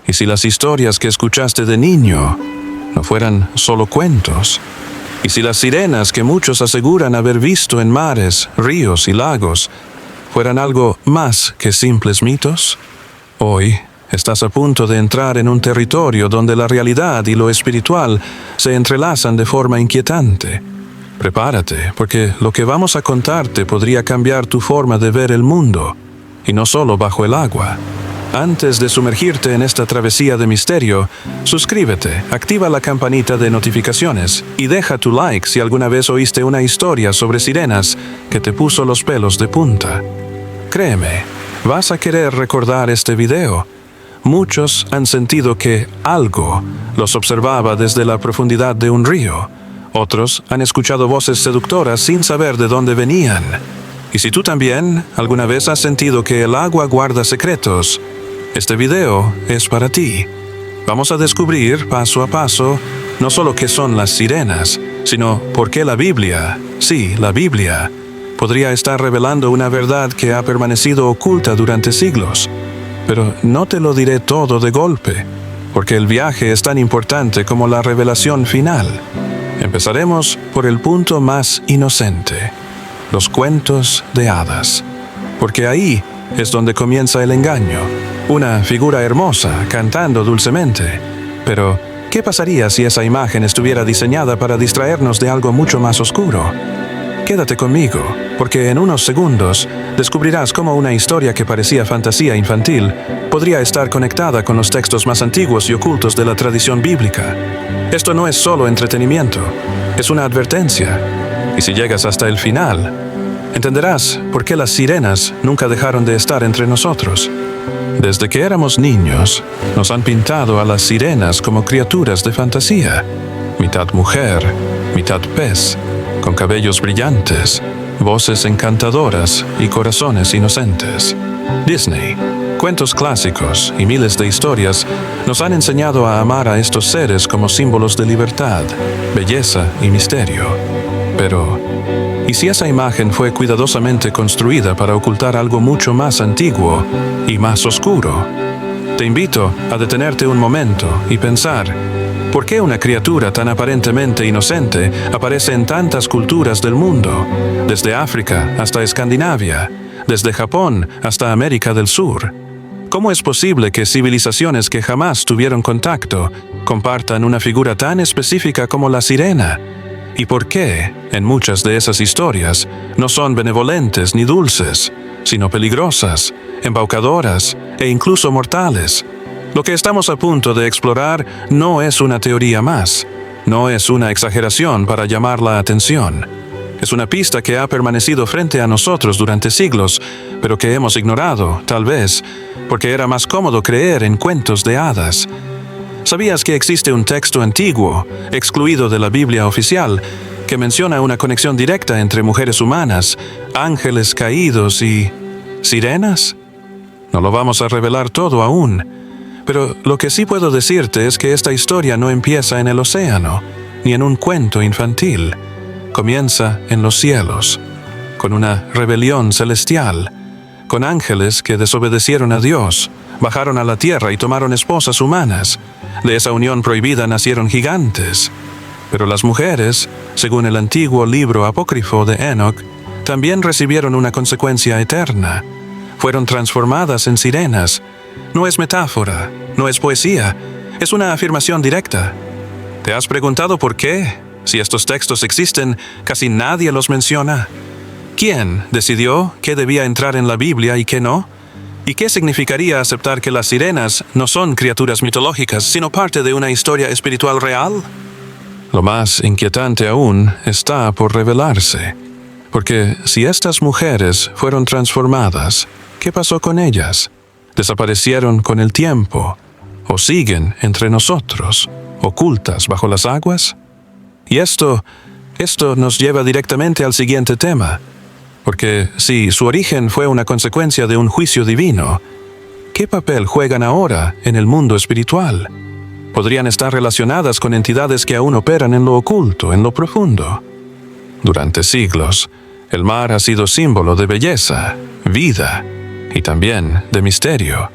¿Y si las historias que escuchaste de niño no fueran solo cuentos? ¿Y si las sirenas que muchos aseguran haber visto en mares, ríos y lagos fueran algo más que simples mitos? Hoy estás a punto de entrar en un territorio donde la realidad y lo espiritual se entrelazan de forma inquietante. Prepárate, porque lo que vamos a contarte podría cambiar tu forma de ver el mundo, y no solo bajo el agua. Antes de sumergirte en esta travesía de misterio, suscríbete, activa la campanita de notificaciones y deja tu like si alguna vez oíste una historia sobre sirenas que te puso los pelos de punta. Créeme, vas a querer recordar este video. Muchos han sentido que algo los observaba desde la profundidad de un río. Otros han escuchado voces seductoras sin saber de dónde venían. Y si tú también alguna vez has sentido que el agua guarda secretos, este video es para ti. Vamos a descubrir paso a paso no solo qué son las sirenas, sino por qué la Biblia, sí, la Biblia, podría estar revelando una verdad que ha permanecido oculta durante siglos. Pero no te lo diré todo de golpe, porque el viaje es tan importante como la revelación final. Empezaremos por el punto más inocente, los cuentos de hadas, porque ahí es donde comienza el engaño. Una figura hermosa cantando dulcemente. Pero, ¿qué pasaría si esa imagen estuviera diseñada para distraernos de algo mucho más oscuro? Quédate conmigo, porque en unos segundos descubrirás cómo una historia que parecía fantasía infantil podría estar conectada con los textos más antiguos y ocultos de la tradición bíblica. Esto no es solo entretenimiento, es una advertencia. Y si llegas hasta el final, entenderás por qué las sirenas nunca dejaron de estar entre nosotros. Desde que éramos niños, nos han pintado a las sirenas como criaturas de fantasía, mitad mujer, mitad pez, con cabellos brillantes, voces encantadoras y corazones inocentes. Disney, cuentos clásicos y miles de historias nos han enseñado a amar a estos seres como símbolos de libertad, belleza y misterio. Pero, ¿y si esa imagen fue cuidadosamente construida para ocultar algo mucho más antiguo y más oscuro? Te invito a detenerte un momento y pensar, ¿por qué una criatura tan aparentemente inocente aparece en tantas culturas del mundo, desde África hasta Escandinavia, desde Japón hasta América del Sur? ¿Cómo es posible que civilizaciones que jamás tuvieron contacto compartan una figura tan específica como la sirena? ¿Y por qué, en muchas de esas historias, no son benevolentes ni dulces, sino peligrosas, embaucadoras e incluso mortales? Lo que estamos a punto de explorar no es una teoría más, no es una exageración para llamar la atención. Es una pista que ha permanecido frente a nosotros durante siglos, pero que hemos ignorado, tal vez, porque era más cómodo creer en cuentos de hadas. ¿Sabías que existe un texto antiguo, excluido de la Biblia oficial, que menciona una conexión directa entre mujeres humanas, ángeles caídos y sirenas? No lo vamos a revelar todo aún, pero lo que sí puedo decirte es que esta historia no empieza en el océano, ni en un cuento infantil. Comienza en los cielos, con una rebelión celestial, con ángeles que desobedecieron a Dios, bajaron a la tierra y tomaron esposas humanas. De esa unión prohibida nacieron gigantes. Pero las mujeres, según el antiguo libro apócrifo de Enoch, también recibieron una consecuencia eterna. Fueron transformadas en sirenas. No es metáfora, no es poesía, es una afirmación directa. ¿Te has preguntado por qué? Si estos textos existen, casi nadie los menciona. ¿Quién decidió qué debía entrar en la Biblia y qué no? ¿Y qué significaría aceptar que las sirenas no son criaturas mitológicas, sino parte de una historia espiritual real? Lo más inquietante aún está por revelarse. Porque si estas mujeres fueron transformadas, ¿qué pasó con ellas? ¿Desaparecieron con el tiempo? ¿O siguen entre nosotros, ocultas bajo las aguas? Y esto nos lleva directamente al siguiente tema. Porque si su origen fue una consecuencia de un juicio divino, ¿qué papel juegan ahora en el mundo espiritual? Podrían estar relacionadas con entidades que aún operan en lo oculto, en lo profundo. Durante siglos, el mar ha sido símbolo de belleza, vida y también de misterio.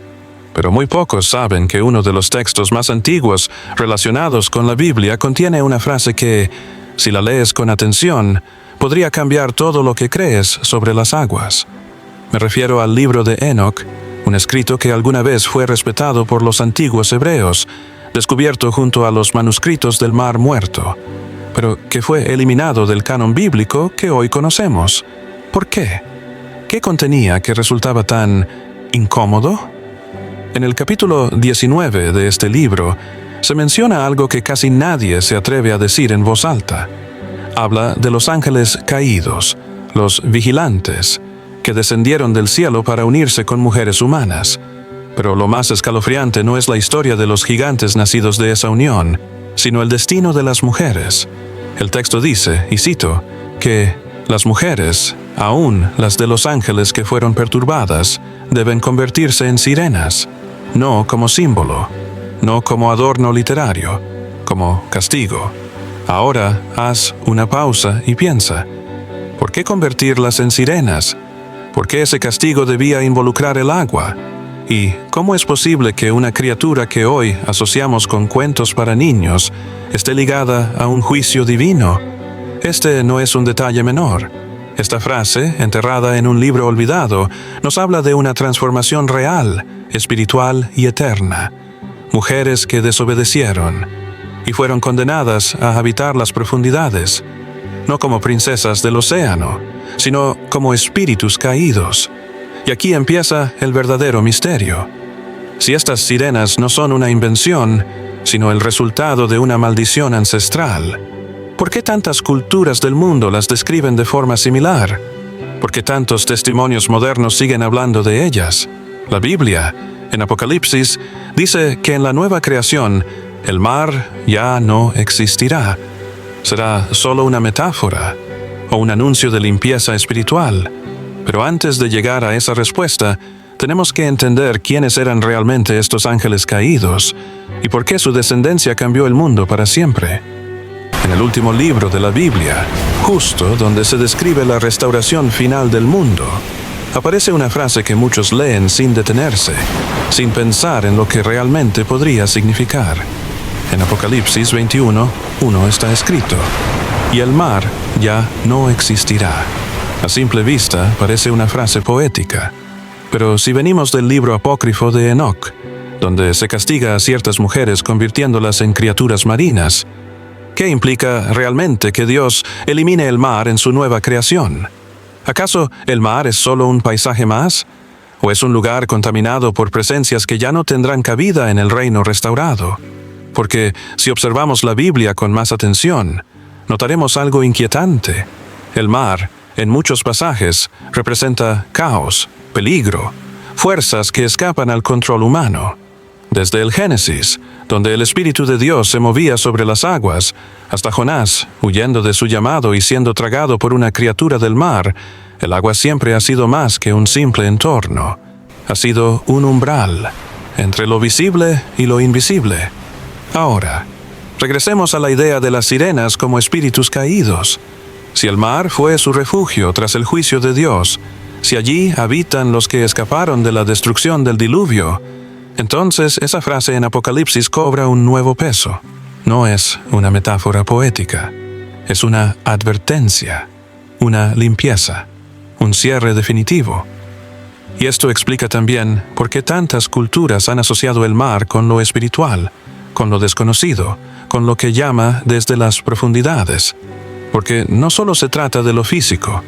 Pero muy pocos saben que uno de los textos más antiguos relacionados con la Biblia contiene una frase que, si la lees con atención, podría cambiar todo lo que crees sobre las aguas. Me refiero al libro de Enoc, un escrito que alguna vez fue respetado por los antiguos hebreos, descubierto junto a los manuscritos del Mar Muerto, pero que fue eliminado del canon bíblico que hoy conocemos. ¿Por qué? ¿Qué contenía que resultaba tan incómodo? En el capítulo 19 de este libro se menciona algo que casi nadie se atreve a decir en voz alta. Habla de los ángeles caídos, los vigilantes, que descendieron del cielo para unirse con mujeres humanas. Pero lo más escalofriante no es la historia de los gigantes nacidos de esa unión, sino el destino de las mujeres. El texto dice, y cito, que las mujeres, aún las de los ángeles que fueron perturbadas, deben convertirse en sirenas, no como símbolo, no como adorno literario, como castigo. Ahora haz una pausa y piensa, ¿por qué convertirlas en sirenas? ¿Por qué ese castigo debía involucrar el agua? ¿Y cómo es posible que una criatura que hoy asociamos con cuentos para niños esté ligada a un juicio divino? Este no es un detalle menor. Esta frase, enterrada en un libro olvidado, nos habla de una transformación real, espiritual y eterna. Mujeres que desobedecieron y fueron condenadas a habitar las profundidades, no como princesas del océano, sino como espíritus caídos. Y aquí empieza el verdadero misterio. Si estas sirenas no son una invención, sino el resultado de una maldición ancestral, ¿por qué tantas culturas del mundo las describen de forma similar? ¿Por qué tantos testimonios modernos siguen hablando de ellas? La Biblia, en Apocalipsis, dice que en la nueva creación, el mar ya no existirá. Será solo una metáfora o un anuncio de limpieza espiritual. Pero antes de llegar a esa respuesta, tenemos que entender quiénes eran realmente estos ángeles caídos y por qué su descendencia cambió el mundo para siempre. En el último libro de la Biblia, justo donde se describe la restauración final del mundo, aparece una frase que muchos leen sin detenerse, sin pensar en lo que realmente podría significar. En Apocalipsis 21:1 está escrito, y el mar ya no existirá. A simple vista parece una frase poética, pero si venimos del libro apócrifo de Enoc, donde se castiga a ciertas mujeres convirtiéndolas en criaturas marinas, ¿qué implica realmente que Dios elimine el mar en su nueva creación? ¿Acaso el mar es solo un paisaje más? ¿O es un lugar contaminado por presencias que ya no tendrán cabida en el reino restaurado? Porque si observamos la Biblia con más atención, notaremos algo inquietante. El mar, en muchos pasajes, representa caos, peligro, fuerzas que escapan al control humano. Desde el Génesis, donde el Espíritu de Dios se movía sobre las aguas, hasta Jonás, huyendo de su llamado y siendo tragado por una criatura del mar, el agua siempre ha sido más que un simple entorno. Ha sido un umbral entre lo visible y lo invisible. Ahora, regresemos a la idea de las sirenas como espíritus caídos. Si el mar fue su refugio tras el juicio de Dios, si allí habitan los que escaparon de la destrucción del diluvio, entonces esa frase en Apocalipsis cobra un nuevo peso. No es una metáfora poética, es una advertencia, una limpieza, un cierre definitivo. Y esto explica también por qué tantas culturas han asociado el mar con lo espiritual, con lo desconocido, con lo que llama desde las profundidades. Porque no solo se trata de lo físico,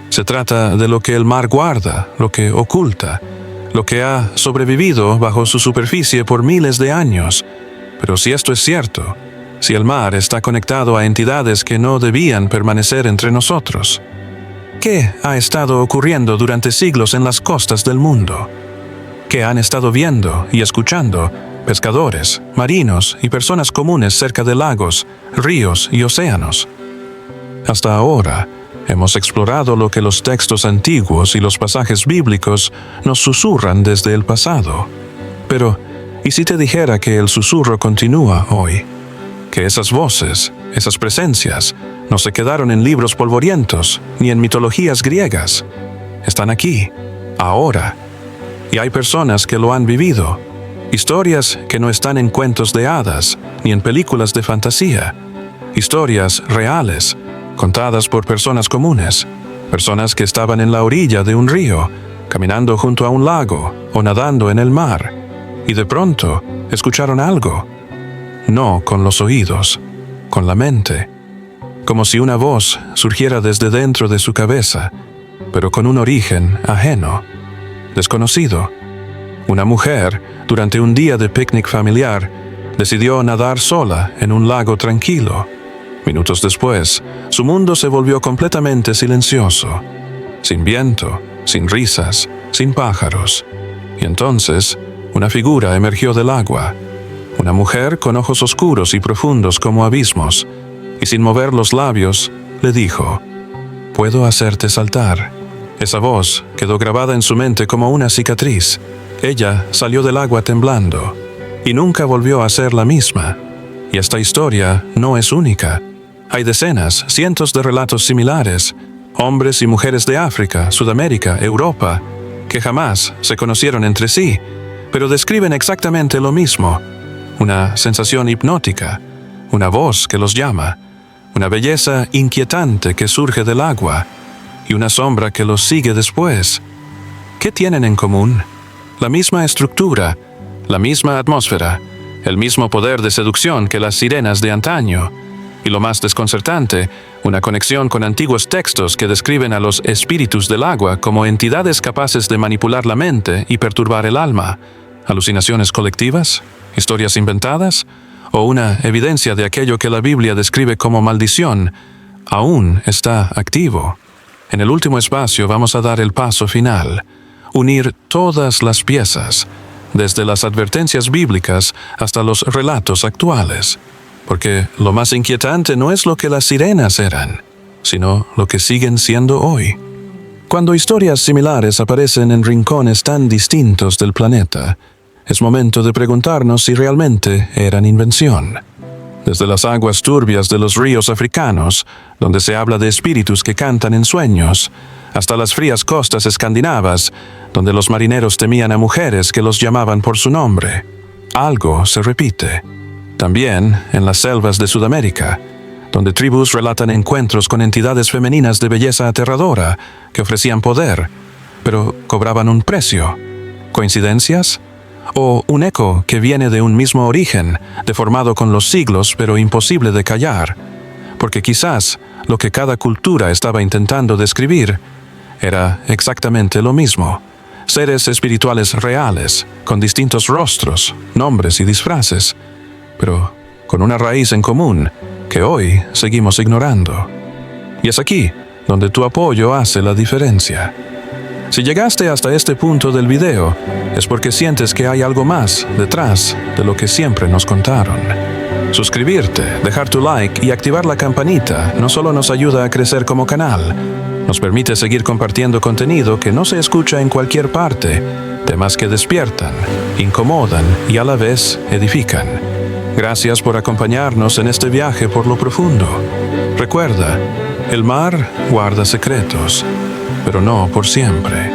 se trata de lo que el mar guarda, lo que oculta, lo que ha sobrevivido bajo su superficie por miles de años. Pero si esto es cierto, si el mar está conectado a entidades que no debían permanecer entre nosotros, ¿qué ha estado ocurriendo durante siglos en las costas del mundo? ¿Qué han estado viendo y escuchando pescadores, marinos y personas comunes cerca de lagos, ríos y océanos? Hasta ahora, hemos explorado lo que los textos antiguos y los pasajes bíblicos nos susurran desde el pasado. Pero, ¿y si te dijera que el susurro continúa hoy? Que esas voces, esas presencias, no se quedaron en libros polvorientos, ni en mitologías griegas. Están aquí, ahora. Y hay personas que lo han vivido, Historias que no están en cuentos de hadas ni en películas de fantasía. Historias reales, contadas por personas comunes, personas que estaban en la orilla de un río, caminando junto a un lago o nadando en el mar, y de pronto escucharon algo. No con los oídos, con la mente. Como si una voz surgiera desde dentro de su cabeza, pero con un origen ajeno, desconocido. Una mujer, durante un día de picnic familiar, decidió nadar sola en un lago tranquilo. Minutos después, su mundo se volvió completamente silencioso, sin viento, sin risas, sin pájaros. Y entonces, una figura emergió del agua, una mujer con ojos oscuros y profundos como abismos, y sin mover los labios, le dijo: «Puedo hacerte saltar». Esa voz quedó grabada en su mente como una cicatriz. Ella salió del agua temblando, y nunca volvió a ser la misma. Y esta historia no es única. Hay decenas, cientos de relatos similares, hombres y mujeres de África, Sudamérica, Europa, que jamás se conocieron entre sí, pero describen exactamente lo mismo: una sensación hipnótica, una voz que los llama, una belleza inquietante que surge del agua, y una sombra que los sigue después. ¿Qué tienen en común? La misma estructura, la misma atmósfera, el mismo poder de seducción que las sirenas de antaño. Y lo más desconcertante, una conexión con antiguos textos que describen a los espíritus del agua como entidades capaces de manipular la mente y perturbar el alma. ¿Alucinaciones colectivas? ¿Historias inventadas? ¿O una evidencia de aquello que la Biblia describe como maldición aún está activo? En el último espacio vamos a dar el paso final: unir todas las piezas, desde las advertencias bíblicas hasta los relatos actuales. Porque lo más inquietante no es lo que las sirenas eran, sino lo que siguen siendo hoy. Cuando historias similares aparecen en rincones tan distintos del planeta, es momento de preguntarnos si realmente eran invención. Desde las aguas turbias de los ríos africanos, donde se habla de espíritus que cantan en sueños, hasta las frías costas escandinavas, donde los marineros temían a mujeres que los llamaban por su nombre. Algo se repite. También en las selvas de Sudamérica, donde tribus relatan encuentros con entidades femeninas de belleza aterradora que ofrecían poder, pero cobraban un precio. ¿Coincidencias? ¿O un eco que viene de un mismo origen, deformado con los siglos pero imposible de callar? Porque quizás lo que cada cultura estaba intentando describir era exactamente lo mismo: seres espirituales reales, con distintos rostros, nombres y disfraces, pero con una raíz en común que hoy seguimos ignorando. Y es aquí donde tu apoyo hace la diferencia. Si llegaste hasta este punto del video, es porque sientes que hay algo más detrás de lo que siempre nos contaron. Suscribirte, dejar tu like y activar la campanita no solo nos ayuda a crecer como canal, nos permite seguir compartiendo contenido que no se escucha en cualquier parte, temas que despiertan, incomodan y a la vez edifican. Gracias por acompañarnos en este viaje por lo profundo. Recuerda, el mar guarda secretos, pero no por siempre.